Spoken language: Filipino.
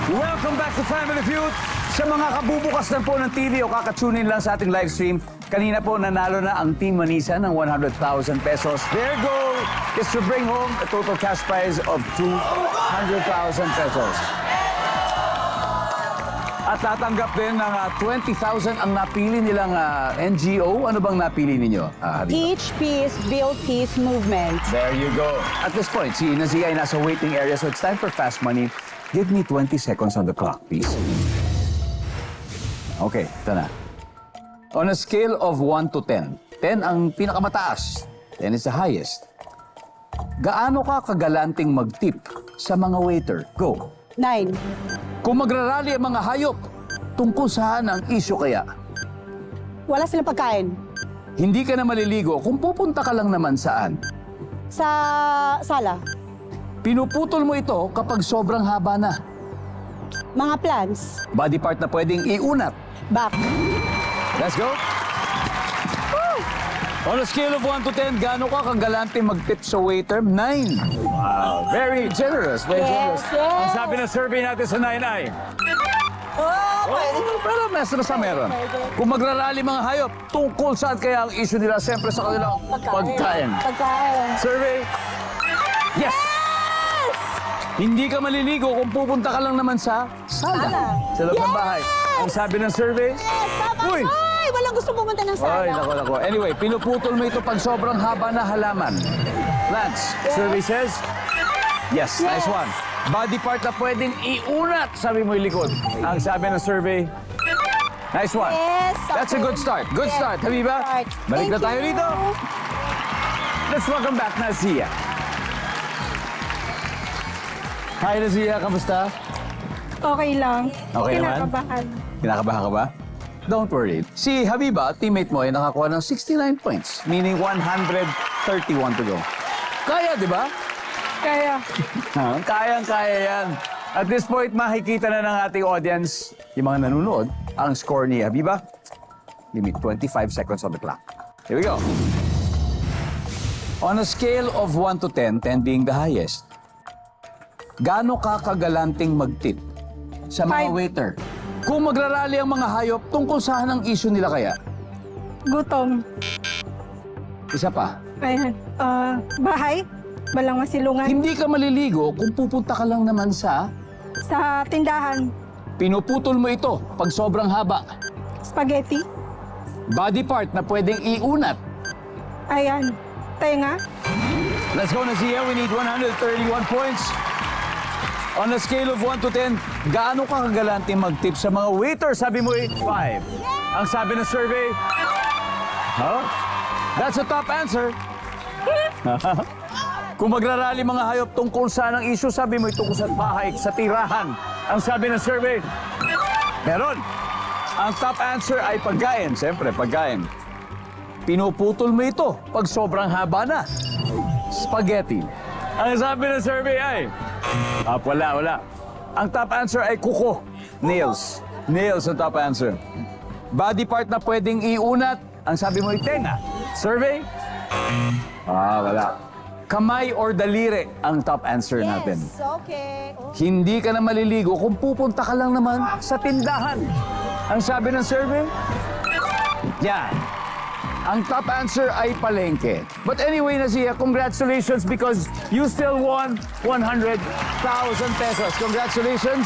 Welcome back to Family Feud. Sa mga kabubukas na po ng TV o kakatunin lang sa ating live stream, kanina po nanalo na ang Team Manisa ng 100,000 pesos. Their goal is to bring home a total cash prize of 200,000 pesos. At tatanggap din ng 20,000 ang napili nilang NGO. Ano bang napili ninyo? Habiba? Teach Peace, Build Peace Movement. There you go. At this point, si Nazia ay nasa waiting area, so it's time for fast money. Give me 20 seconds on the clock, please. Okay, ito na. On a scale of 1 to 10, 10 ang pinakamataas, 10 is the highest. Gaano ka kagalanting mag-tip sa mga waiter? Go. 9. Kung magrarally ang mga hayop, tungkol saan ang isyu kaya? Wala silang pagkain. Hindi ka na maliligo kung pupunta ka lang naman saan. Sa sala. Pinuputol mo ito kapag sobrang haba na. Mga plants. Body part na pwedeng iunat. Back. Let's go. On a scale of 1 to 10, gaano ka kagalante mag-tip sa waiter? 9. Wow, very generous, very Yes, generous. yes. Ang sabi ng survey natin sa 9 ay, pero mesra sa meron. Kung magrarally mga hayop, tungkol saan kaya ang issue nila? Siyempre sa kanilang pagkain. Pagkain. Survey? Yes! Hindi ka maliligo kung pupunta ka lang naman sa sala. Sa loob ng bahay. Ang sabi ng survey? Yes, tama. Uy! Ay, walang gusto pumunta ng sala. Ay, nako. Anyway, pinuputol mo ito pag sobrang haba na halaman. Lance, survey says? Yes, nice one. Body part na pwedeng iunat, sabi mo yung likod. Ang sabi ng survey? Nice one. Yes, That's a good start. Good Yes, start, Habiba. start. Balik na Thank tayo you. dito. Let's welcome back Nazia. Hi, Nazia. Kamusta? Okay lang. Okay naman? Kinakabahan. Kinakabahan ka ba? Don't worry. Si Habiba, teammate mo, ay nakakuha ng 69 points, meaning 131 to go. Kaya, di ba? Kaya, Kayang-kaya yan. At this point, makikita na ng ating audience, yung mga nanonood, ang score ni Habiba. Give me 25 seconds on the clock. Here we go. On a scale of 1 to 10, 10 being the highest, gaano ka kagalanting mag-tip sa mga 5. waiter? Kung magrarally ang mga hayop, tungkol saan ang issue nila kaya? gutom. Isa pa, Ayan. Bahay. Walang masilungan. hindi ka maliligo kung pupunta ka lang naman sa Sa tindahan. pinuputol mo ito pag sobrang haba. Spaghetti. Body part na pwedeng iunat. Ayan. Tenga. Let's go, Nazia. We need 131 points. On a scale of 1 to 10, gaano ka kagalante mag-tip sa mga waiter? Sabi mo 5. Ang sabi ng survey? Huh? That's a top answer. Kung magrarally mga hayop tungkol saan ang issue, sabi mo tungkol sa bahay, sa tirahan. Ang sabi ng survey? Meron. Ang top answer ay pagkain. Siyempre, pagkain. Pinuputol mo ito pag sobrang haba na. Spaghetti. Ang sabi ng survey ay... wala. Ang top answer ay kuko. Nails. Nails ang top answer. Body part na pwedeng iunat. Ang sabi mo ay tenga. Survey? Wala. Kamay or daliri ang top answer natin. Yes, okay. Hindi ka na maliligo kung pupunta ka lang naman sa tindahan. Ang sabi ng survey? Yan. Ang top answer ay palengke. But anyway, Nazia, congratulations because you still won 100,000 pesos. Congratulations.